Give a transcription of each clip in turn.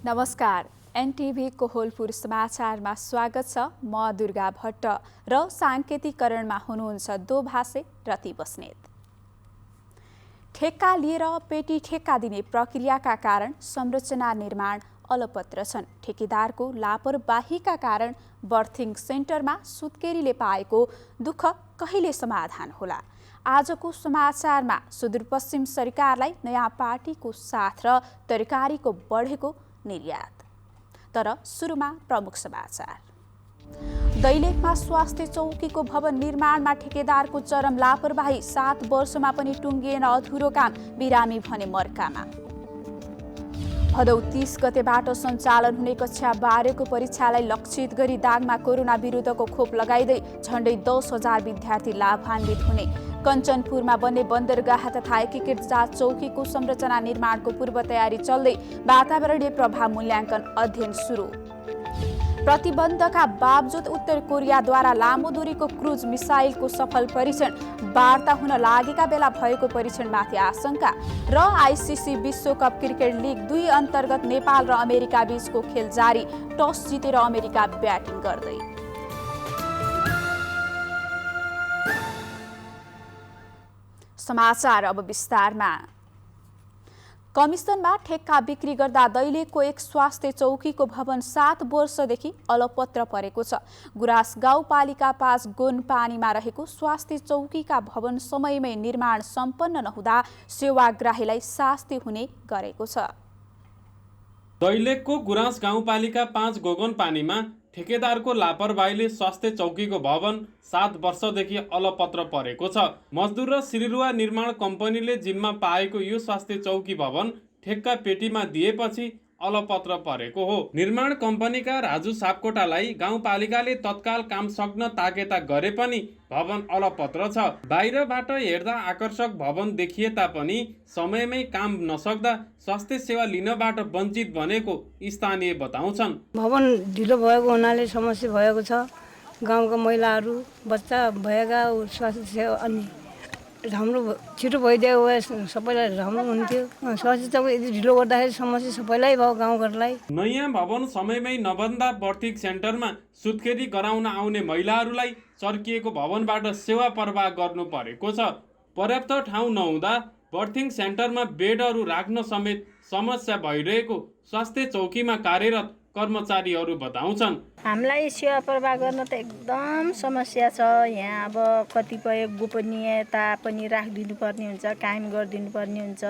नमस्कार। एनटिभी कोहलपुर समाचारमा स्वागत छ। म दुर्गा भट्ट र साङ्केतिकरणमा हुनुहुन्छ दोभाषे रति बस्नेत। ठेक्का लिएर पेटी ठेक्का दिने प्रक्रियाका कारण संरचना निर्माण अलपत्र छन्। ठेकेदारको लापरवाहीका कारण बर्थिङ सेन्टरमा सुत्केरीले पाएको दुःख कहिले समाधान होला? आजको समाचारमा सुदूरपश्चिम सरकारलाई नयाँ पार्टीको साथ र तरकारीको बढेको निर्यात। तर सुरुमा प्रमुख समाचार। दैलेखमा स्वास्थ्य चौकीको भवन निर्माणमा ठेकेदारको चरम लापरवाही, 7 वर्षमा पनि टुङ्गिएन अधुरो काम, बिरामी भने मर्कामा। भदौ 30 गतेबाट सञ्चालन हुने कक्षा 12को परीक्षालाई लक्षित गरी दाङमा कोरोना विरुद्धको खोप लगाइँदै झण्डै 10,000 विद्यार्थी लाभान्वित हुने। कञ्चनपुरमा बन्ने बन्दरगाह तथा एकीकृत जाँच चौकीको संरचना निर्माणको पूर्व तयारी चल्दै, वातावरणीय प्रभाव मूल्याङ्कन अध्ययन सुरु। प्रतिबन्धका बावजुद उत्तर कोरियाद्वारा लामो दूरीको क्रुज मिसाइलको सफल परीक्षण, वार्ता हुन लागेका बेला भएको परीक्षणमाथि आशंका। र आइसिसी विश्वकप क्रिकेट लिग 2 अन्तर्गत नेपाल र अमेरिका बीचको खेल जारी, टस जितेर अमेरिका ब्याटिङ गर्दै। समाचार अब विस्तारमा। कमिसनमा ठेक्का बिक्री गर्दा दैलेखको एक स्वास्थ्य चौकीको भवन 7 वर्षदेखि अलपत्र परेको छ। गुराँस गाउँपालिका 5 गोनपानीमा रहेको स्वास्थ्य चौकीका भवन समयमै निर्माण सम्पन्न नहुँदा सेवाग्राहीलाई शास्ति हुने गरेको छ। दैलेखको गुराँस गाउँपालिका 5 गोगनपानीमा ठेकेदारको लापरवाहीले स्वास्थ्य चौकीको भवन 7 वर्षदेखि अलपत्र परेको छ। मजदुर र सिरिरुवा निर्माण कम्पनीले जिम्मा पाएको यो स्वास्थ्य चौकी भवन ठेक्का पेटीमा दिएपछि अलपत्र परेको हो। निर्माण कम्पनीका राजु सापकोटालाई गाउँपालिकाले तत्काल काम सक्न ताकेता गरे पनि भवन अलपत्र छ। बाहिरबाट हेर्दा आकर्षक भवन देखिए तापनि समयमै काम नसक्दा स्वास्थ्य सेवा लिनबाट वञ्चित बनेको स्थानीय बताउँछन्। भवन ढिलो भएको हुनाले समस्या भएको छ। गाउँका महिलाहरू, बच्चा भएका स्वास्थ्य सेवा अनि राम्रो छिटो भइदियो भए सबैलाई राम्रो हुन्थ्यो। स्वास्थ्य सेवा यदि ढिलो गर्दाखेरि समस्या सबैलाई भयो गाउँघरलाई। नयाँ भवन समयमै नबन्दा बर्थिङ सेन्टरमा सुत्केरी गराउन आउने महिलाहरूलाई चर्किएको भवनबाट सेवा प्रवाह गर्नु परेको छ। पर्याप्त ठाउँ नहुँदा बर्थिङ सेन्टरमा बेडहरू राख्न समेत समस्या भइरहेको स्वास्थ्य चौकीमा कार्यरत कर्मचारीहरू बताउँछन्। हामीलाई सेवा प्रवाह गर्न त एकदम समस्या छ। यहाँ अब कतिपय गोपनीयता पनि राखिदिनु पर्ने हुन्छ, कायम गरिदिनु पर्ने हुन्छ।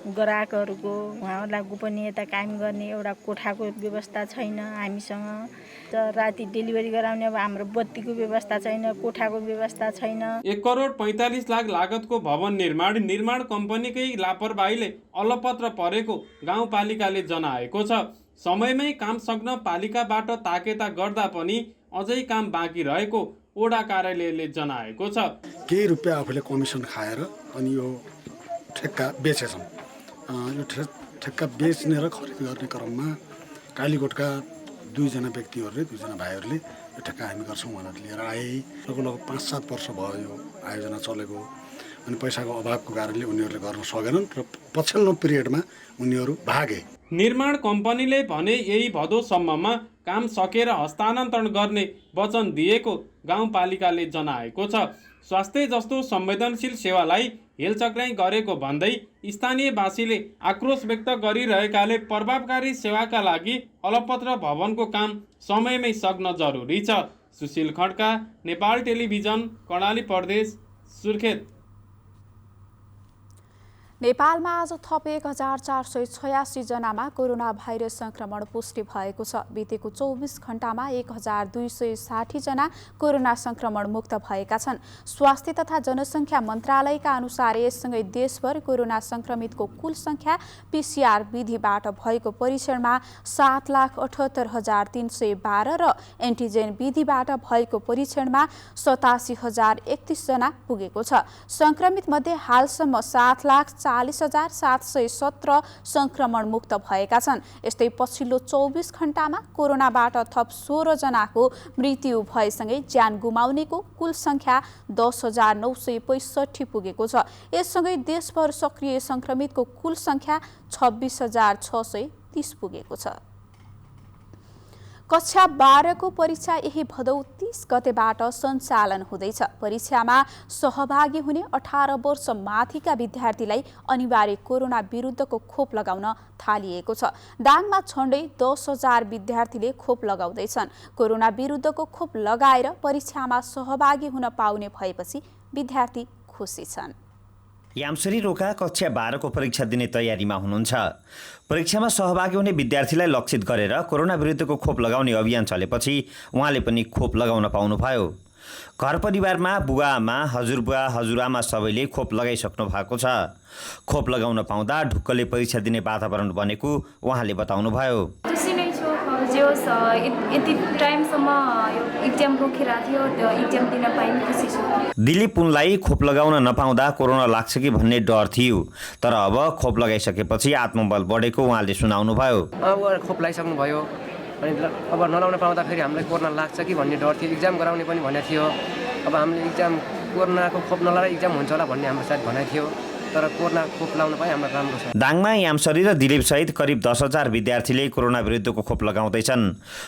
ग्राहकहरूको उहाँहरूलाई गोपनीयता कायम गर्ने एउटा कोठाको व्यवस्था छैन हामीसँग। राति डेलिभरी गराउने अब हाम्रो बत्तीको व्यवस्था छैन, कोठाको व्यवस्था छैन। 1 करोड 45 लाख लागतको भवन निर्माण कम्पनीकै लापरवाहीले अलपत्र परेको गाउँपालिकाले जनाएको छ। समयमै काम सक्न पालिकाबाट ताकेता गर्दा पनि अझै काम बाँकी रहेको ओडा कार्यालयले जनाएको छ। केही रुपियाँ आफूले कमिसन खाएर अनि यो ठेक्का बेचेछन्। यो ठेक्का बेच्ने र खरिद गर्ने क्रममा कालीकोटका 2 जना व्यक्तिहरूले, 2 जना भाइहरूले यो ठेक्का हामी गर्छौँ भनेर लिएर आए। लगभग 5-7 वर्ष भयो यो आयोजना चलेको। अनि पैसाको अभावको कारणले उनीहरूले गर्न सकेनन् र पछिल्लो पिरियडमा उनीहरू भागे। निर्माण कम्पनीले भने यही भदौसम्ममा काम सकेर हस्तान्तरण गर्ने वचन दिएको गाउँपालिकाले जनाएको छ। स्वास्थ्य जस्तो संवेदनशील सेवालाई हेलचक्राइ गरेको भन्दै स्थानीयवासीले आक्रोश व्यक्त गरिरहेकाले प्रभावकारी सेवाका लागि अलपत्र भवनको काम समयमै सक्न जरुरी छ। सुशील खड्का, नेपाल टेलिभिजन, कर्णाली प्रदेश, सुर्खेत। नेपालमा आज थप 1486 जनामा कोरोना भाइरस संक्रमण पुष्टि भएको छ। बितेको 24 घण्टामा 1260 जना कोरोना संक्रमण मुक्त भएका छन्। स्वास्थ्य तथा जनसङ्ख्या मन्त्रालयका अनुसार यससँगै देशभर कोरोना संक्रमितको कुल संख्या PCR विधिबाट भएको परीक्षणमा 7,78,312 र एन्टिजेन विधिबाट भएको परीक्षणमा 87,031 जना पुगेको छ। संक्रमित मध्ये हालसम्म 7,40,717 संक्रमण मुक्त भएका छन्। यस्तै पछिल्लो 24 घण्टामा कोरोनाबाट थप 16 जनाको मृत्यु भएसँगै ज्यान गुमाउनेको कुल संख्या 10,965 पुगेको छ। यससँगै देशभर सक्रिय संक्रमितको कुल संख्या 26,630 पुगेको छ। कक्षा 12 को परीक्षा यही भदौ 30 गतेबाट सञ्चालन हुँदैछ। परीक्षामा सहभागी हुने 18 वर्ष माथिका विद्यार्थीलाई अनिवार्य कोरोना विरुद्धको खोप लगाउन थालिएको छ। दाङमा झण्डै 10,000 विद्यार्थीले खोप लगाउँदैछन्। कोरोना विरुद्धको खोप लगाएर परीक्षामा सहभागी हुन पाउने भएपछि विद्यार्थी खुसी छन्। यामसरी रोका कक्षा 12 को परीक्षा दिने तयारीमा हुनुहुन्छ। परीक्षामा सहभागी हुने विद्यार्थीलाई लक्षित गरेर कोरोना विरुद्धको खोप लगाउने अभियान चलेपछि उहाँले पनि खोप लगाउन पाउनुभयो। घर परिवारमा बुवाआमा, हजुरबुवा, हजुरआमा सबैले खोप लगाइसक्नु भएको छ। खोप लगाउन पाउँदा ढुक्कले परीक्षा दिने वातावरण बनेको उहाँले बताउनुभयो। यति टाइमसम्म इक्जाम रोकिरहेको थियो, त्यो इक्जाम दिन पाइन्, खुसी छु। दिलीप पुनलाई खोप लगाउन नपाउँदा कोरोना लाग्छ कि भन्ने डर थियो, तर अब खोप लगाइसकेपछि आत्मबल बढेको उहाँले सुनाउनुभयो। अब खोप लगाइसक्नु भयो अनि अब नलाउन पाउँदाखेरि हामीलाई कोरोना लाग्छ कि भन्ने डर थियो। इक्जाम गराउने पनि भनेको थियो। अब हामीले इक्जाम कोरोनाको खोप नलाएर इक्जाम हुन्छ होला भन्ने हाम्रो सायद भनाइ थियो, तर कोरोना खोप लाउन पाए हाम्रो राम्रो छ। दाङमा यामसरी र दिलीप सहित करिब 10,000 विद्यार्थीले कोरोना विरुद्धको खोप लगाउँदैछन्।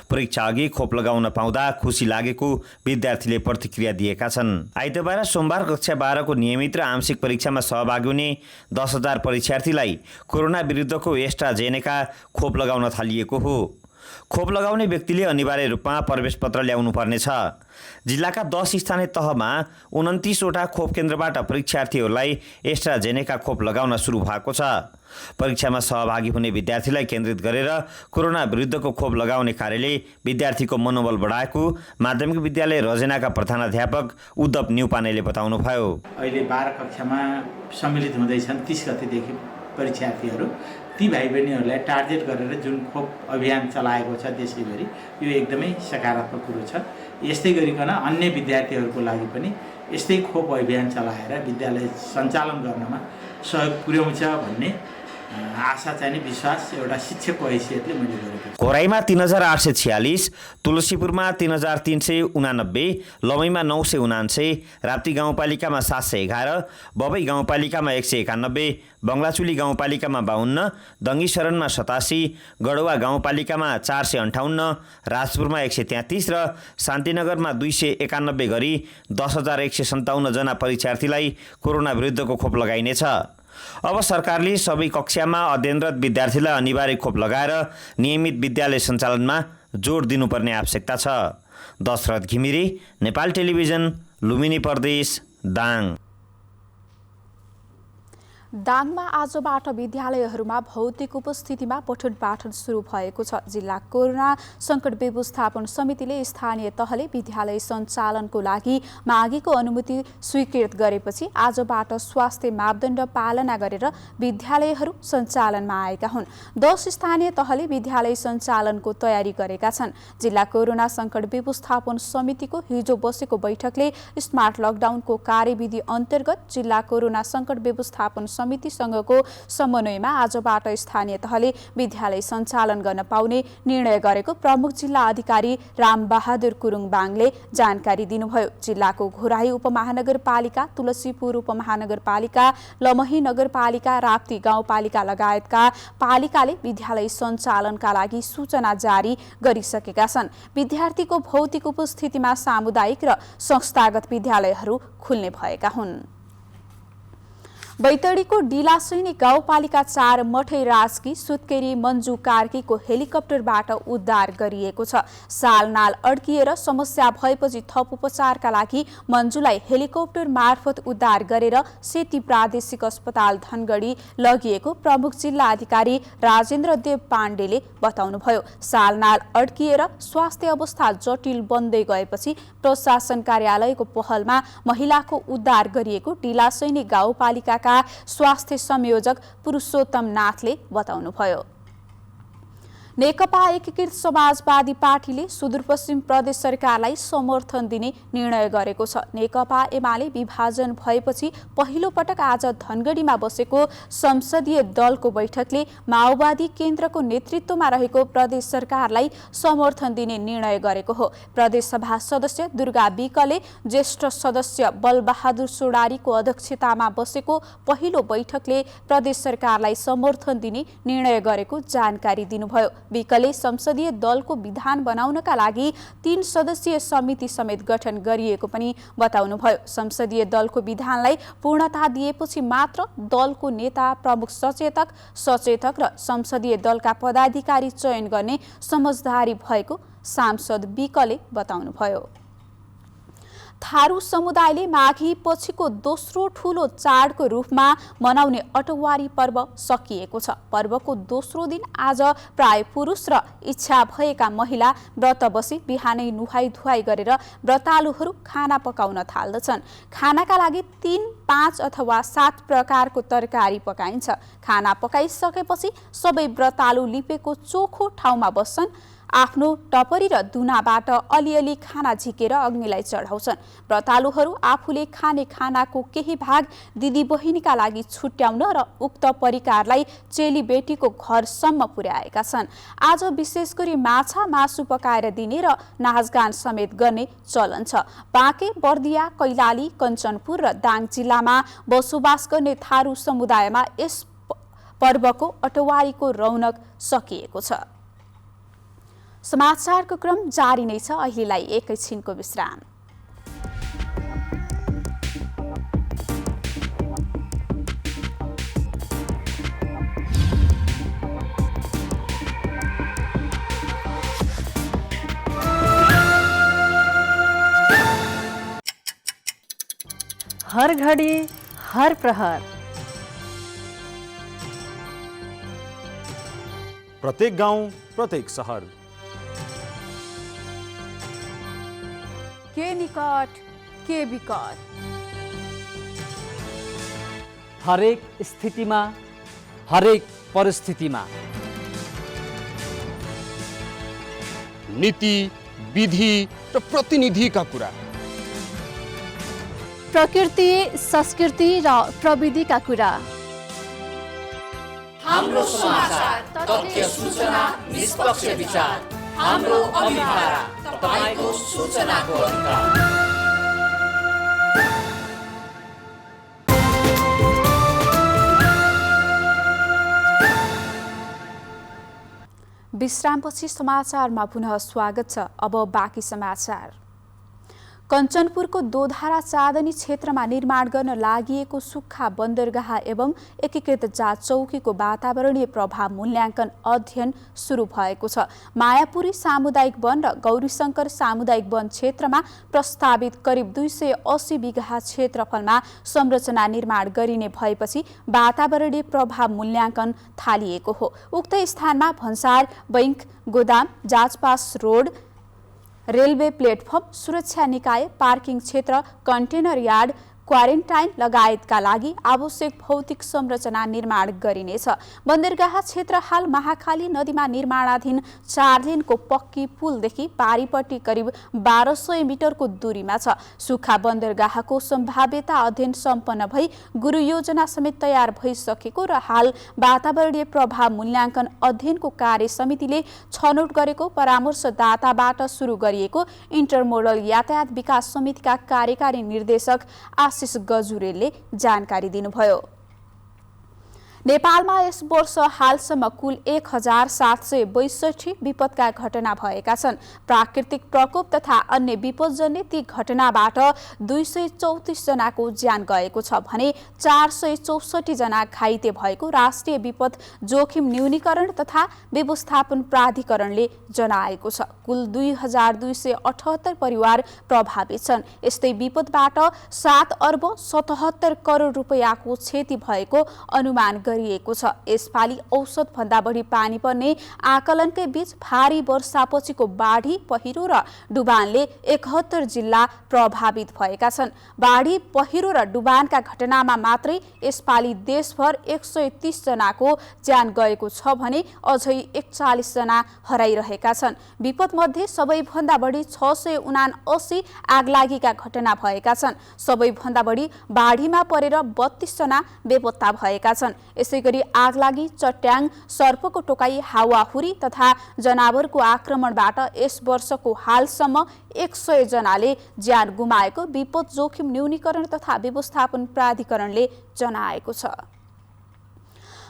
परीक्षा अघि खोप लगाउन पाउँदा खुसी लागेको विद्यार्थीले प्रतिक्रिया दिएका छन्। आइतबार सोमबार कक्षा 12 को नियमित र आंशिक परीक्षामा सहभागी हुने 10,000 परीक्षार्थीलाई कोरोना विरुद्धको एस्ट्राजेनेका खोप लगाउन थालिएको हो। खोप लगाउने व्यक्तिले अनिवार्य रूपमा प्रवेश पत्र ल्याउनु पर्नेछ। जिल्लाका 10 स्थानीय तहमा 29वटा खोप केन्द्रबाट परीक्षार्थीहरूलाई एस्ट्राजेनेका खोप लगाउन सुरु भएको छ। परीक्षामा सहभागी हुने विद्यार्थीलाई केन्द्रित गरेर कोरोना विरुद्धको खोप लगाउने कार्यले विद्यार्थीको मनोबल बढाएको माध्यमिक विद्यालय रजेनाका प्रधानाध्यापक उद्धव न्युपानेले बताउनुभयो। अहिले 12 कक्षामा सम्मिलित हुँदैछन् 30 गतेदेखि परीक्षार्थीहरू। ती भाइ बहिनीहरूलाई टार्गेट गरेर जुन खोप अभियान चलाएको छ देशैभरि, यो एकदमै सकारात्मक कुरो छ। यस्तै गरिकन अन्य विद्यार्थीहरूको लागि पनि यस्तै खोप अभियान चलाएर विद्यालय सञ्चालन गर्नमा सहयोग पुर्याउँछ भन्ने आशा चाहिँ विश्वास एउटा शिक्षकको हैसियतले मैले गरेको छु। खोराईमा 3,846, तुलसीपुरमा 3,389, लमैमा 999, राप्ती गाउँपालिकामा 711, बबई गाउँपालिकामा 191, बङ्गलाचुली गाउँपालिकामा 52, दङ्गीशरणमा 87, गडौवा गाउँपालिकामा 458, राजपुरमा 133 र शान्तिनगरमा 291 गरी 10,157 जना परीक्षार्थीलाई कोरोना विरुद्धको खोप लगाइनेछ। अब सरकारले सबै कक्षामा अध्ययनरत विद्यार्थीलाई अनिवार्य खोप लगाएर नियमित विद्यालय सञ्चालनमा जोड दिनुपर्ने आवश्यकता छ। दशरथ घिमिरे, नेपाल टेलिभिजन, लुम्बिनी प्रदेश, दाङ। दाङमा आजबाट विद्यालयहरूमा भौतिक उपस्थितिमा पठन पाठन सुरु भएको छ। जिल्ला कोरोना सङ्कट व्यवस्थापन समितिले स्थानीय तहले विद्यालय सञ्चालनको लागि मागेको अनुमति स्वीकृत गरेपछि आजबाट स्वास्थ्य मापदण्ड पालना गरेर विद्यालयहरू सञ्चालनमा आएका हुन्। 10 स्थानीय तहले विद्यालय सञ्चालनको तयारी गरेका छन्। जिल्ला कोरोना सङ्कट व्यवस्थापन समितिको हिजो बसेको बैठकले स्मार्ट लकडाउनको कार्यविधि अन्तर्गत जिल्ला कोरोना सङ्कट व्यवस्थापन समितिसँगको समन्वयमा आजबाट स्थानीय तहले विद्यालय सञ्चालन गर्न पाउने निर्णय गरेको प्रमुख जिल्ला अधिकारी रामबहादुर कुरुङबाङले जानकारी दिनुभयो। जिल्लाको घोराही उपमहानगरपालिका, तुलसीपुर उपमहानगरपालिका, लमही नगरपालिका, राप्ती गाउँपालिका लगायतका पालिकाले विद्यालय सञ्चालनका लागि सूचना जारी गरिसकेका छन्। विद्यार्थीको भौतिक उपस्थितिमा सामुदायिक र संस्थागत विद्यालयहरू खुल्ने भएका हुन्। बैतडीको डिलासैनी गाउँपालिका 4 मठै राजकी सुत्केरी मन्जु कार्कीको हेलिकप्टरबाट उद्धार गरिएको छ। सालनाल अड्किएर समस्या भएपछि थप उपचारका लागि मन्जुलाई हेलिकप्टर मार्फत उद्धार गरेर सेती प्रादेशिक अस्पताल धनगढी लगिएको प्रमुख जिल्ला अधिकारी राजेन्द्र देव पाण्डेले बताउनुभयो। सालनाल अड्किएर स्वास्थ्य अवस्था जटिल बन्दै गएपछि प्रशासन कार्यालयको पहलमा महिलाको उद्धार गरिएको डिलासैनी गाउँपालिका स्वास्थ्य संयोजक पुरुषोत्तम नाथले बताउनुभयो। नेकपा एकीकृत समाजवादी पार्टीले सुदूरपश्चिम प्रदेश सरकारलाई समर्थन दिने निर्णय गरेको छ। नेकपा एमाले विभाजन भएपछि पहिलो पटक आज धनगढीमा बसेको संसदीय दलको बैठकले माओवादी केन्द्रको नेतृत्वमा रहेको प्रदेश सरकारलाई समर्थन दिने निर्णय गरेको हो। प्रदेश सभा सदस्य दुर्गा विकले ज्येष्ठ सदस्य बलबहादुर सोडारीको अध्यक्षतामा बसेको पहिलो बैठकले प्रदेश सरकारलाई समर्थन दिने निर्णय गरेको जानकारी दिनुभयो। विकले संसदीय दलको विधान बनाउनका लागि 3 सदस्यीय समिति समेत गठन गरिएको पनि बताउनुभयो। संसदीय दलको विधानलाई पूर्णता दिएपछि मात्र दलको नेता, प्रमुख सचेतक र संसदीय दलका पदाधिकारी चयन गर्ने समझदारी भएको सांसद विकले बताउनुभयो। थारू समुदायले माघी पछिको दोस्रो ठूलो चाडको रूपमा मनाउने अटवारी पर्व सकिएको छ। पर्वको दोस्रो दिन आज प्राय पुरुष र इच्छा भएका महिला व्रत बसी बिहानै नुहाई धुवाई गरेर व्रतालुहरू खाना पकाउन थाल्दछन्। खानाका लागि 3, 5 अथवा 7 प्रकारको तरकारी पकाइन्छ। खाना पकाइसकेपछि सबै व्रतालु लिपेको चोखो ठाउँमा बस्छन्। आफ्नो टपरी र दुनाबाट अलिअलि खाना झिकेर अग्निलाई चढाउँछन्। व्रतालुहरू आफूले खाने खानाको केही भाग दिदीबहिनीका लागि छुट्याउन र उक्त परिकारलाई चेलीबेटीको घरसम्म पुर्याएका छन्। आज विशेष गरी माछा मासु पकाएर दिने र नाचगान समेत गर्ने चलन छ। बाँके, बर्दिया, कैलाली, कञ्चनपुर र दाङ जिल्लामा बसोबास गर्ने थारू समुदायमा यस पर्वको अटवारीको रौनक सकिएको छ। समाचारको क्रम जारी नै छ। अहिलेलाई एकैछिनको विश्राम। हर घडी हर प्रहर, प्रत्येक गाउँ, प्रत्येक सहर, के निकट के विकट, हरेक स्थितिमा, हरेक परिस्थितिमा नीति, विधि र प्रतिनिधिका कुरा, प्रकृति, संस्कृति र प्रविधिका कुरा, हाम्रो समाचार, तथ्य, सूचना, निष्पक्ष विचार, हाम्रो अभिभारा, तपाईको सूचनाको अधिकार। विश्रामपछि समाचारमा पुनः स्वागत छ। अब बाँकी समाचार। कञ्चनपुरको दोधारा चाँदनी क्षेत्रमा निर्माण गर्न लागिएको सुक्खा बन्दरगाह एवं एकीकृत जाँच चौकीको वातावरणीय प्रभाव मूल्याङ्कन अध्ययन सुरु भएको छ। मायापुरी सामुदायिक वन र गौरीशङ्कर सामुदायिक वन क्षेत्रमा प्रस्तावित करिब 280 बिघा क्षेत्रफलमा संरचना निर्माण गरिने भएपछि वातावरणीय प्रभाव मूल्याङ्कन थालिएको हो। उक्त स्थानमा भन्सार, बैंक, गोदाम, जाँचपास रोड, रेलवे प्लेटफर्म, सुरक्षा निकाय, पार्किङ क्षेत्र, कन्टेनर यार्ड, क्वारेन्टाइन लगायतका लागि आवश्यक भौतिक संरचना निर्माण गरिनेछ। बन्दरगाह क्षेत्र हाल महाकाली नदीमा निर्माणाधीन 4 लेनको पक्की पुलदेखि पारीपट्टि करिब 1200 मिटरको दूरीमा छ। सुक्खा बन्दरगाहको सम्भाव्यता अध्ययन सम्पन्न भई गुरु योजना समेत तयार भइसकेको र हाल वातावरणीय प्रभाव मूल्याङ्कन अध्ययनको कार्य समितिले छनौट गरेको परामर्शदाताबाट सुरु गरिएको इन्टरमोडल यातायात विकास समितिका कार्यकारी निर्देशक आशिष गजुरेलले जानकारी दिनुभयो। नेपालमा यस वर्ष हालसम्म कुल 1762 विपदका घटना भएका छन्। प्राकृतिक प्रकोप तथा अन्य विपदजन्य ती घटनाबाट 234 जनाको ज्यान गएको छ भने 464 जना घाइते भएको राष्ट्रिय विपद जोखिम न्यूनीकरण तथा व्यवस्थापन प्राधिकरणले जनाएको छ। कुल 2278 परिवार प्रभावित छन्। यस्तै विपदबाट 7 अर्ब 77 करोड रुपैयाँको क्षति भएको अनुमान गरिएको छ। यसपालि औसत भन्दा बढी पानी पर्ने आकलनकै बीच भारी वर्षापछिको बाढी, पहिरो र डुबानले 71 जिल्ला प्रभावित भएका छन्। बाढी, पहिरो र डुबानका घटनामा मात्रै यसपालि देशभर 130 जनाको ज्यान गएको छ भने अझै 41 जना हराइरहेका छन्। विपदमध्ये सबैभन्दा बढी 679 आगलागीका घटना भएका छन्। सबैभन्दा बढी बाढीमा परेर 32 जना बेपत्ता भएका छन्। यसैगरी आगलागी, चट्याङ, सर्पको टोकाई, हावाहुरी तथा जनावरको आक्रमणबाट यस वर्षको हालसम्म 100 जनाले ज्यान गुमाएको विपद जोखिम न्यूनीकरण तथा व्यवस्थापन प्राधिकरणले जनाएको छ।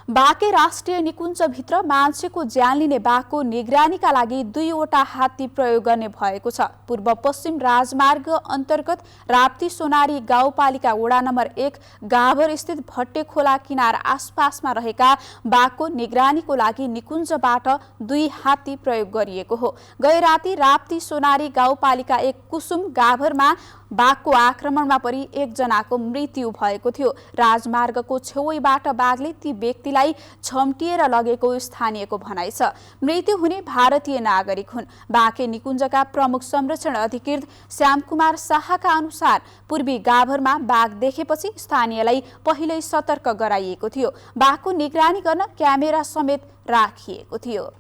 बाँके राष्ट्रिय निकुञ्जभित्र मान्छेको ज्यान लिने बाघको निगरानीका लागि 2वटा हात्ती प्रयोग गर्ने भएको छ। पूर्व पश्चिम राजमार्ग अन्तर्गत राप्ती सोनारी गाउँपालिका वडा नम्बर 1 गाभर स्थित भट्टे खोला किनार आसपासमा रहेका बाघको निगरानीको लागि निकुञ्जबाट 2 हात्ती प्रयोग गरिएको हो। गै राति राप्ती सोनारी गाउँपालिका 1 कुसुम गाभरमा बाघको आक्रमणमा परि 1 जनाको मृत्यु भएको थियो। राजमार्गको छेउबाट बाघले ती व्यक्तिलाई छम्टिएर लगेको स्थानीयको भनाइ छ। मृत्यु हुने भारतीय नागरिक हुन्। बाँके निकुञ्जका प्रमुख संरक्षण अधिकृत श्यामकुमार शाहका अनुसार पूर्वी गाभरमा बाघ देखेपछि स्थानीयलाई पहिल्यै सतर्क गराइएको थियो। बाघको निगरानी गर्न क्यामेरा समेत राखिएको थियो।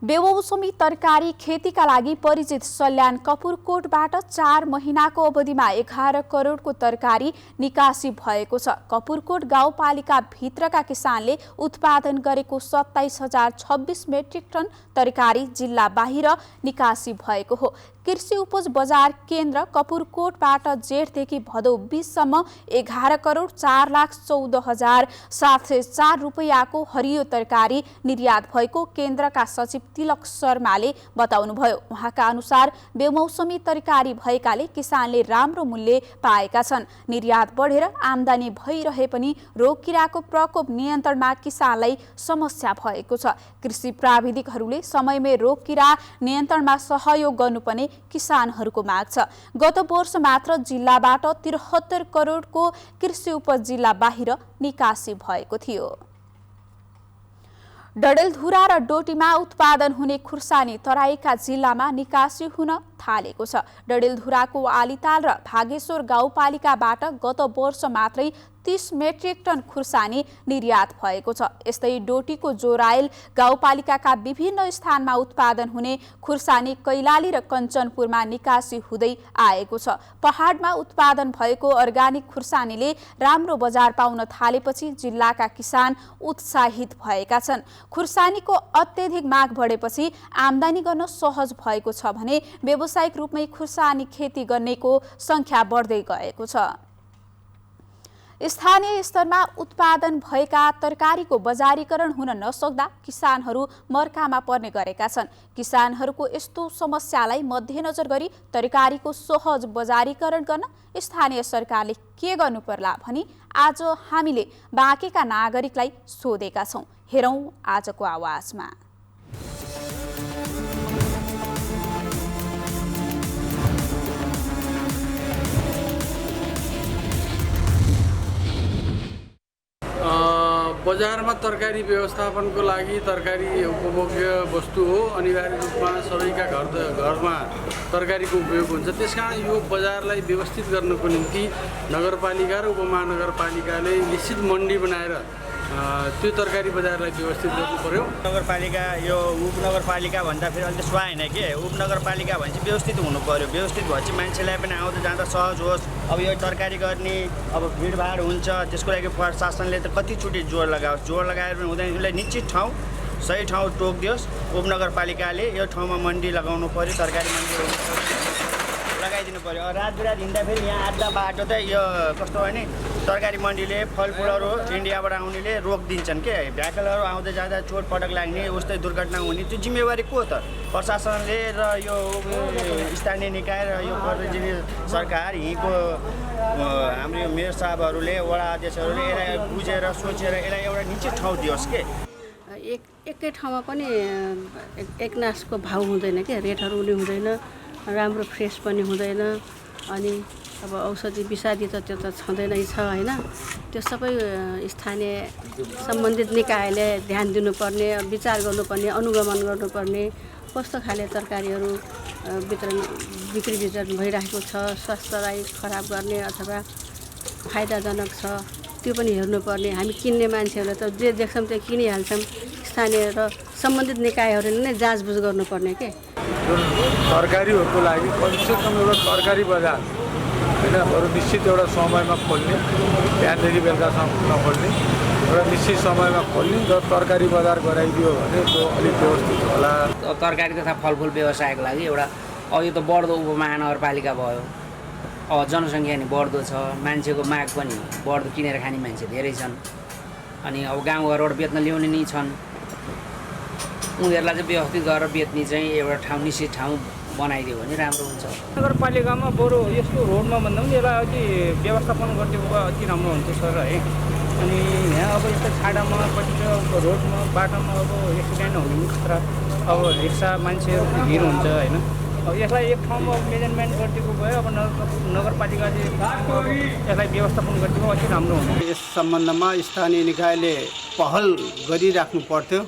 बेमौसमी तरकारी खेतीका लागि परिचित सल्यान कपुरकोटबाट 4 महिनाको अवधिमा 11 करोडको तरकारी निकासी भएको छ। कपुरकोट गाउँपालिका भित्रका किसानले उत्पादन गरेको 27,026 मेट्रिक टन तरकारी जिल्ला बाहिर निकासी भएको हो। कृषि उपज बजार केन्द्र कपुरकोटबाट जेठदेखि भदौ 20 सम्म 11 करोड 4,14,704 रुपैयाँको हरियो तरकारी निर्यात भएको केन्द्रका सचिव तिलक शर्माले बताउनुभयो। उहाँका अनुसार बेमौसमी तरकारी भएकाले किसानले राम्रो मूल्य पाएका छन्। निर्यात बढेर आमदानी भइरहे पनि रोगकिराको प्रकोप नियन्त्रणमा किसानलाई समस्या भएको छ। कृषि प्राविधिकहरूले समयमै रोगकिरा नियन्त्रणमा सहयोग गर्नुपर्ने किसानहरूको माग छ। गत वर्ष मात्र जिल्लाबाट 73 करोडको कृषि उपज जिल्ला बाहिर निकासी भएको थियो। डडेलधुरा र डोटीमा उत्पादन हुने खुर्सानी तराईका जिल्लामा निकासी हुन थालेको छ। डडेलधुराको आलिताल र भागेश्वर गाउँपालिकाबाट गत वर्ष मात्रै 30 मेट्रिक टन खुर्सानी निर्यात भएको छ। यस्तै डोटीको जोरायल गाउँपालिकाका विभिन्न स्थानमा उत्पादन हुने खुर्सानी कैलाली र कञ्चनपुरमा निकासी हुँदै आएको छ। पहाडमा उत्पादन भएको अर्गानिक खुर्सानीले राम्रो बजार पाउन थालेपछि जिल्लाका किसान उत्साहित भएका छन्। खुर्सानीको अत्यधिक माग बढेपछि आमदानी गर्न सहज भएको छ भने व्यावसायिक रूपमै खुर्सानी खेती गर्नेको संख्या बढ्दै गएको छ। स्थानीय स्तरमा उत्पादन भएका तरकारीको बजारीकरण हुन नसक्दा किसानहरू मर्कामा पर्ने गरेका छन्। किसानहरूको यस्तो समस्यालाई मध्यनजर गरी तरकारीको सहज बजारीकरण गर्न स्थानीय सरकारले के गर्नु पर्ला भनी आज हामीले बाँकेका नागरिकलाई सोधेका छौं। हेरौं आजको आवाजमा। बजारमा तरकारी व्यवस्थापनको लागि तरकारी उपभोग्य वस्तु हो। अनिवार्य रूपमा सबैका घरमा तरकारीको उपयोग हुन्छ। त्यसकारण यो बजारलाई व्यवस्थित गर्नको निम्ति नगरपालिका र उपमहानगरपालिकाले निश्चित मन्डी बनाएर त्यो तरकारी बजारलाई व्यवस्थित गर्नु पर्यो। नगरपालिका यो उपनगरपालिका भन्दा फेरि अहिले सुहा होइन के, उपनगरपालिका भनेपछि व्यवस्थित हुनु पर्यो। व्यवस्थित भएपछि मान्छेलाई पनि आउँदा जाँदा सहज होस्। अब यो तरकारी गर्ने अब भिडभाड हुन्छ, त्यसको लागि प्रशासनले त कतिचोटि जोड लगाओस्। जोड लगाएर पनि हुँदैन। यसलाई निश्चित ठाउँ सही ठाउँ तोकिदियोस्। उपनगरपालिकाले यो ठाउँमा मन्डी लगाउनु पर्यो, तरकारी मन्डी लगाइदिनु पर्यो। रात बिरात हिँड्दा फेरि यहाँ आधा बाटो त यो कस्तो भने तरकारी मन्डीले फलफुलहरू इन्डियाबाट आउनेले रोकिदिन्छन् के, भ्याकलहरू आउँदै जाँदा चोटपटक लाग्ने उस्तै दुर्घटना हुने। त्यो जिम्मेवारी को त? प्रशासनले र यो स्थानीय निकाय र यो सरकार यहीँको हाम्रो यो मेयर साहबहरूले वडा अध्यक्षहरूले यसलाई बुझेर सोचेर यसलाई एउटा निश्चित ठाउँ दियोस् के। एकै ठाउँमा पनि एकनासको भाउ हुँदैन के, रेटहरू पनि हुँदैन, राम्रो फ्रेस पनि हुँदैन। अनि अब औषधि विषादी त त्यो त छँदैन छ होइन। त्यो सबै स्थानीय सम्बन्धित निकायले ध्यान दिनुपर्ने, विचार गर्नुपर्ने, अनुगमन गर्नुपर्ने। कस्तो खाले तरकारीहरू बिक्री वितरण भइरहेको छ, स्वास्थ्यलाई खराब गर्ने अथवा फाइदाजनक छ त्यो पनि हेर्नुपर्ने। हामी किन्ने मान्छेहरूले त जे देख्छौँ त्यो किनिहाल्छौँ। स्थानीय र सम्बन्धित निकायहरूले नै जाँचबुझ गर्नुपर्ने के। तरकारीहरूको लागि कमसेकम एउटा तरकारी बजार होइन, अरू निश्चित एउटा समयमा खोल्ने, बिहानदेखि बेलुकासम्म नखोल्ने, एउटा निश्चित समयमा खोल्ने र तरकारी बजार गराइदियो भने त्यो अलिक व्यवस्थित होला। तरकारी तथा फलफुल व्यवसायको लागि एउटा अब यो त बढ्दो उपमहानगरपालिका भयो। अब जनसङ्ख्या नि बढ्दो छ, मान्छेको माग पनि बढ्दो, किनेर खाने मान्छे धेरै छन्। अनि अब गाउँघरबाट बेच्न ल्याउने नि छन् उनीहरूलाई चाहिँ व्यवस्थित गरेर बेच्ने चाहिँ एउटा ठाउँ निश्चित ठाउँ बनाइदियो भने राम्रो हुन्छ। नगरपालिकामा बरु यस्तो रोडमा भन्दा पनि यसलाई अझै व्यवस्थापन गरिदिएको भए अति राम्रो हुन्थ्यो सर है। अनि यहाँ अब यस्तो छाडामा कति रोडमा बाटोमा अब एक्सिडेन्ट हुने खतरा, अब रिक्सा मान्छेहरूको भिड हुन्छ होइन। अब यसलाई एक ठाउँमा मेजरमेन्ट गरिदिएको भयो, अब नगरपालिकाले यसलाई व्यवस्थापन गरिदिएको अति राम्रो हुन्थ्यो। यस सम्बन्धमा स्थानीय निकायले पहल गरिराख्नु पर्थ्यो।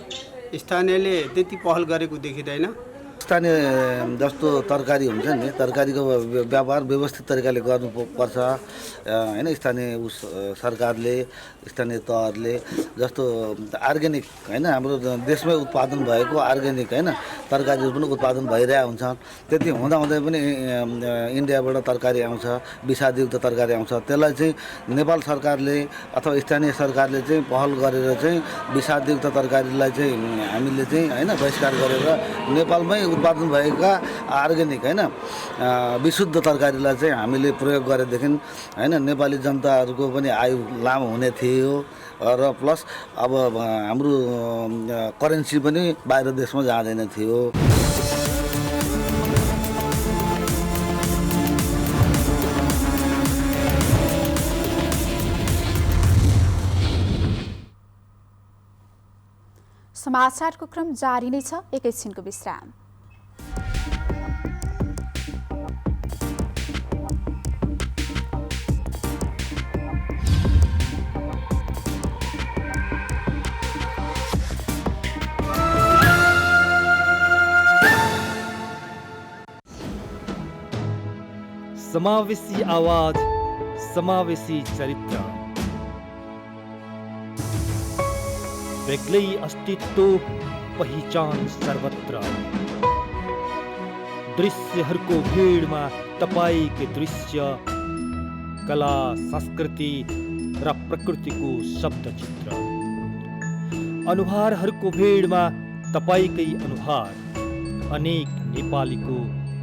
स्थानीयले त्यति पहल गरेको देखिँदैन। स्थानीय जस्तो तरकारी हुन्छ नि, तरकारीको व्यापार व्यवस्थित तरिकाले गर्नुपर्छ होइन। स्थानीय सरकारले, स्थानीय तहहरूले जस्तो अर्ग्यानिक होइन, हाम्रो देशमै उत्पादन भएको अर्ग्यानिक होइन तरकारीहरू पनि उत्पादन भइरहेको हुन्छ। त्यति हुँदाहुँदै पनि इन्डियाबाट तरकारी आउँछ, विषादयुक्त तरकारी आउँछ। त्यसलाई चाहिँ नेपाल सरकारले अथवा स्थानीय सरकारले चाहिँ पहल गरेर चाहिँ विषादयुक्त तरकारीलाई चाहिँ हामीले चाहिँ होइन बहिष्कार गरेर नेपालमै उत्पादन भएका अर्ग्यानिक होइन विशुद्ध तरकारीलाई चाहिँ हामीले प्रयोग गरेदेखि होइन नेपाली जनताहरूको पनि आयु लामो हुने थियो र प्लस अब हाम्रो करेन्सी पनि बाहिर देशमा जाँदैन थियो। समाचारको क्रम जारी नै छ, एकैछिनको विश्राम। समावेशी आवाज, समावेशी चरित्र, बेग्लै अस्तित्व, पहिचान सर्वत्र। दृश्यहरूको भिडमा तपाईकै दृश्य, कला, संस्कृति र प्रकृतिको शब्दचित्र। अनुहारहरूको भिडमा तपाईकै अनुहार, अनेक नेपालीको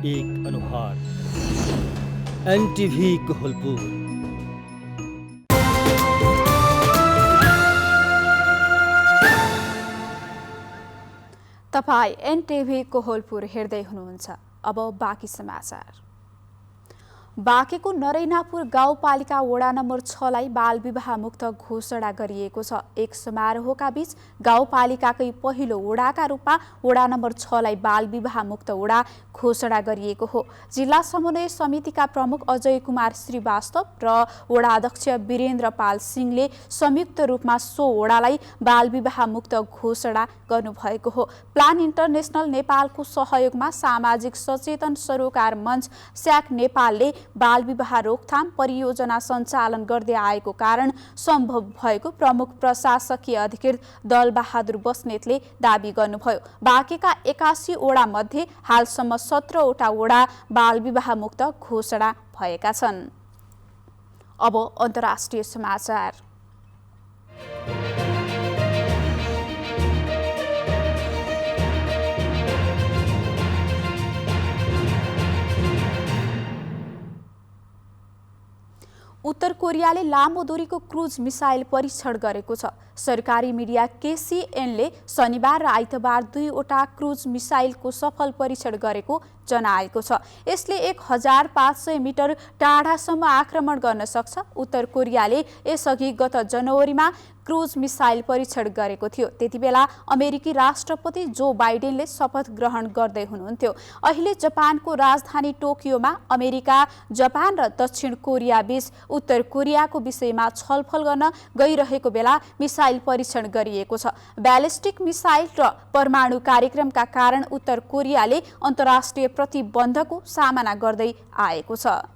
एक अनुहार। एनटिभी कोहलपुर। तपाईं एनटिभी कोहलपुर हेर्दै हुनुहुन्छ। अब बाँकी समाचार। बाँकेको नरैनापुर गाउँपालिका वडा नम्बर 6लाई बाल विवाह मुक्त घोषणा गरिएको छ। एक समारोहका बीच गाउँपालिकाकै पहिलो वडाका रूपमा वडा नम्बर 6लाई बाल विवाह मुक्त वडा घोषणा गरिएको हो। जिल्ला समन्वय समितिका प्रमुख अजय कुमार श्रीवास्तव र वडा अध्यक्ष वीरेन्द्र पाल सिंहले संयुक्त रूपमा सो वडालाई बाल विवाह मुक्त घोषणा गर्नुभएको हो। प्लान इन्टरनेसनल नेपालको सहयोगमा सामाजिक सचेतन सरोकार मञ्च स्याक नेपालले बाल विवाह रोकथाम परियोजना सञ्चालन गर्दै आएको कारण सम्भव भएको प्रमुख प्रशासकीय अधिकृत दलबहादुर बस्नेतले दावी गर्नुभयो। बाँकेका 81 वडा मध्ये हालसम्म 17वटा वडा बाल विवाह मुक्त घोषणा भएका छन्। अब अन्तर्राष्ट्रिय समाचार। उत्तर कोरियाले लामो दूरीको क्रुज मिसाइल परीक्षण गरेको छ। सरकारी मिडिया केसीएनले शनिबार र आइतबार 2वटा क्रुज मिसाइलको सफल परीक्षण गरेको जनाएको छ। यसले 1500 मिटर टाढासम्म आक्रमण गर्न सक्छ। उत्तर कोरियाले यसअघि गत जनवरीमा क्रुज मिसाइल परीक्षण गरेको थियो। त्यतिबेला अमेरिकी राष्ट्रपति जो बाइडेनले शपथ ग्रहण गर्दै हुनुहुन्थ्यो। अहिले जापानको राजधानी टोकियोमा अमेरिका, जापान र दक्षिण कोरिया बीच उत्तर कोरियाको विषयमा छलफल गर्न गइरहेको बेला मिसाइल परीक्षण गरिएको छ। ब्यालिस्टिक मिसाइल र परमाणु कार्यक्रमका कारण उत्तर कोरियाले अन्तर्राष्ट्रिय प्रतिबन्धको सामना गर्दै आएको छ।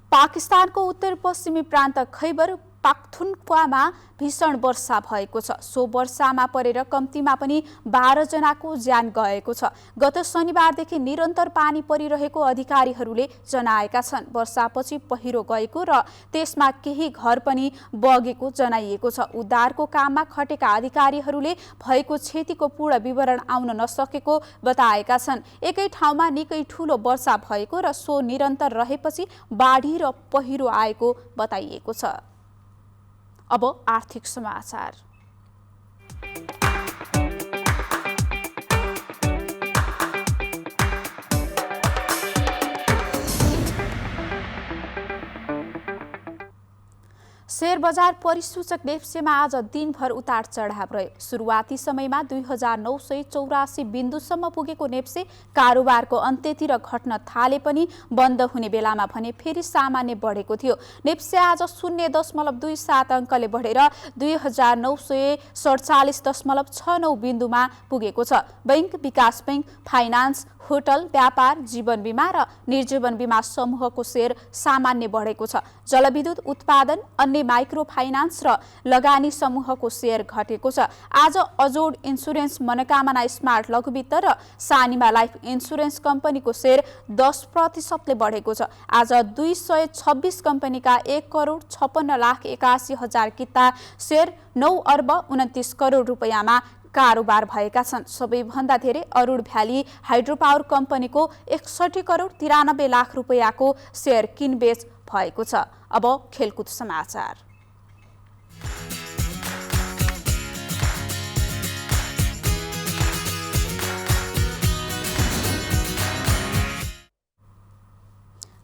पाकिस्तानको उत्तर पश्चिमी प्रान्त खैबर पाख्तुनख्वामा भीषण वर्षा भएको छ। सो वर्षामा परेर कम्तीमा पनि 12 जनाको ज्यान गएको छ। गत शनिबारदेखि निरन्तर पानी परिरहेको अधिकारीहरूले जनाएका छन्। वर्षापछि पहिरो गएको र त्यसमा केही घर पनि बगेको जनाइएको छ। उद्धारको काममा खटेका अधिकारीहरूले भएको क्षतिको पूर्ण विवरण आउन नसकेको बताएका छन्। एकै ठाउँमा निकै ठूलो वर्षा भएको र सो निरन्तर रहेपछि बाढी र पहिरो आएको बताइएको छ। अब आर्थिक समाचार। शेयर बजार परिसूचक नेप्सेमा आज दिनभर उतार चढाव रह्यो। सुरुवाती समयमा 2984 बिन्दुसम्म पुगेको नेप्से कारोबारको अन्त्यतिर घट्न थाले पनि बन्द हुने बेलामा भने फेरि सामान्य बढेको थियो। नेप्से आज 0.27 अङ्कले बढेर 2947.69 बिन्दुमा पुगेको छ। बैंक, विकास बैंक, फाइनान्स, होटल, व्यापार, जीवन बीमा र निर्जीवन बीमा समूहको शेयर सामान्य बढेको छ। जलविद्युत उत्पादन, अन्य माइक्रो फाइनान्स र लगानी समूहको शेयर घटेको छ। आज अजोड इन्सुरेन्स, मनोकामना स्मार्ट लघुवित्त र सानिमा लाइफ इन्सुरेन्स कम्पनीको शेयर 10% बढेको छ। आज 226 कम्पनीका 1,56,81,000 किता शेयर 9 अर्ब 29 करोड रुपैयाँमा कारोबार भएका छन्। सबैभन्दा धेरै अरुण भ्याली हाइड्रो पावर कम्पनीको 61 करोड 93 लाख रुपैयाँको शेयर किनबेच भएको छ। अब खेलकुद समाचार।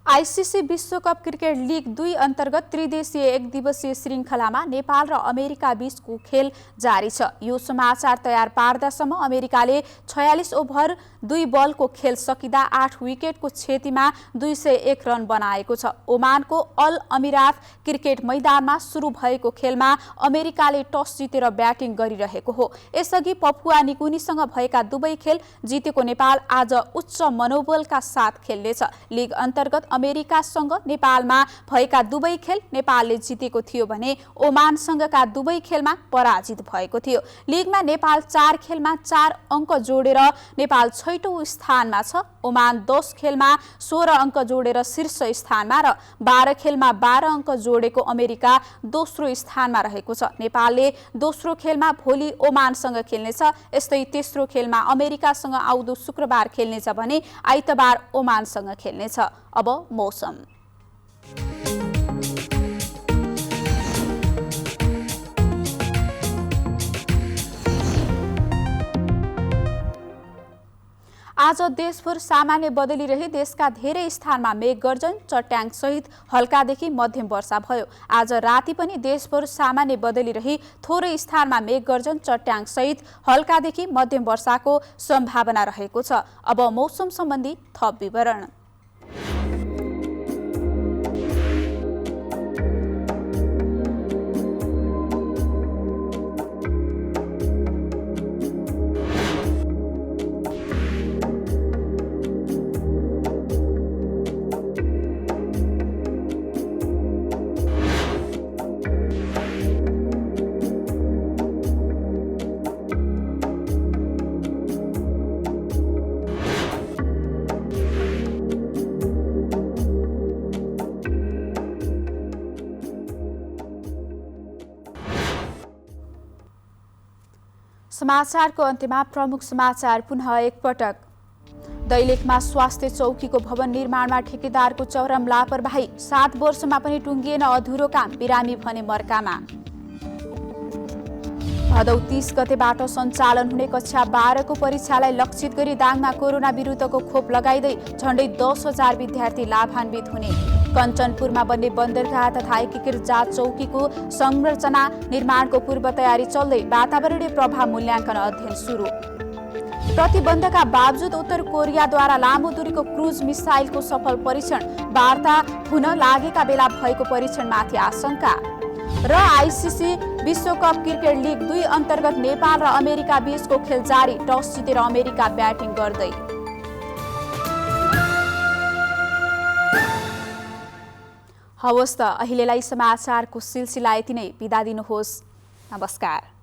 आइसिसी विश्वकप क्रिकेट लिग 2 अन्तर्गत त्रिदेशीय एकदिवसीय श्रृङ्खलामा नेपाल र अमेरिका बीचको खेल जारी छ। यो समाचार तयार पार्दासम्म अमेरिकाले 46 ओभर 2 बलको खेल सकिँदा 8 विकेटको क्षतिमा 201 रन बनाएको छ। ओमानको अल अमिरात क्रिकेट मैदानमा सुरु भएको खेलमा अमेरिकाले टस जितेर ब्याटिङ गरिरहेको हो। यसअघि पपुवा निगुनीसँग भएका दुवै खेल जितेको नेपाल आज उच्च मनोबलका साथ खेल्नेछ। लिग अन्तर्गत अमेरिकासँग नेपालमा भएका दुवै खेल नेपालले जितेको थियो भने ओमानसँगका दुवै खेलमा पराजित भएको थियो। लिगमा नेपाल 4 खेलमा 4 अङ्क जोडेर नेपाल 6औं स्थानमा छ। ओमान 10 खेलमा 16 अङ्क जोडेर शीर्ष स्थानमा र 12 खेलमा 12 अङ्क जोडेको अमेरिका दोस्रो स्थानमा रहेको छ। नेपालले दोस्रो खेलमा भोलि ओमानसँग खेल्नेछ। यस्तै तेस्रो खेलमा अमेरिकासँग आउँदो शुक्रबार खेल्नेछ भने आइतबार ओमानसँग खेल्नेछ। अब मौसम। आज देशभर सामान्य बदली रही देशका धेरै स्थानमा मेघगर्जन, चट्याङ सहित हल्कादेखि मध्यम वर्षा भयो। आज राति पनि देशभर सामान्य बदली रही थोरै स्थानमा मेघगर्जन, चट्याङ सहित हल्कादेखि मध्यम वर्षाको सम्भावना रहेको छ। अब मौसम सम्बन्धी थप विवरण। समाचारको अन्त्यमा प्रमुख समाचार पुनः एकपटक। दैलेखमा स्वास्थ्य चौकीको भवन निर्माणमा ठेकेदारको चरम लापरवाही, 7 वर्षमा पनि टुङ्गिएन अधुरो काम, बिरामी भने मर्कामा। भदौ 30 गतेबाट सञ्चालन हुने कक्षा 12 को परीक्षालाई लक्षित गरी दाङमा कोरोना विरुद्धको खोप लगाइदै झण्डै 10,000 विद्यार्थी लाभान्वित हुने। कञ्चनपुरमा बन्ने बन्दरगाह तथा एकीकृत जाँच चौकीको संरचना निर्माणको पूर्व तयारी चल्दै, वातावरणीय प्रभाव मूल्याङ्कन अध्ययन सुरु। प्रतिबन्धका बावजुद उत्तर कोरियाद्वारा लामो दूरीको क्रुज मिसाइलको सफल परीक्षण, वार्ता हुन लागेका बेला भएको परीक्षणमाथि आशंका। र आइसिसी विश्वकप क्रिकेट लिग 2 अन्तर्गत नेपाल र अमेरिका बीचको खेल जारी, टस जितेर अमेरिका ब्याटिङ गर्दै। हवस् त अहिलेलाई समाचारको सिलसिला यति नै। बिदा दिनुहोस्। नमस्कार।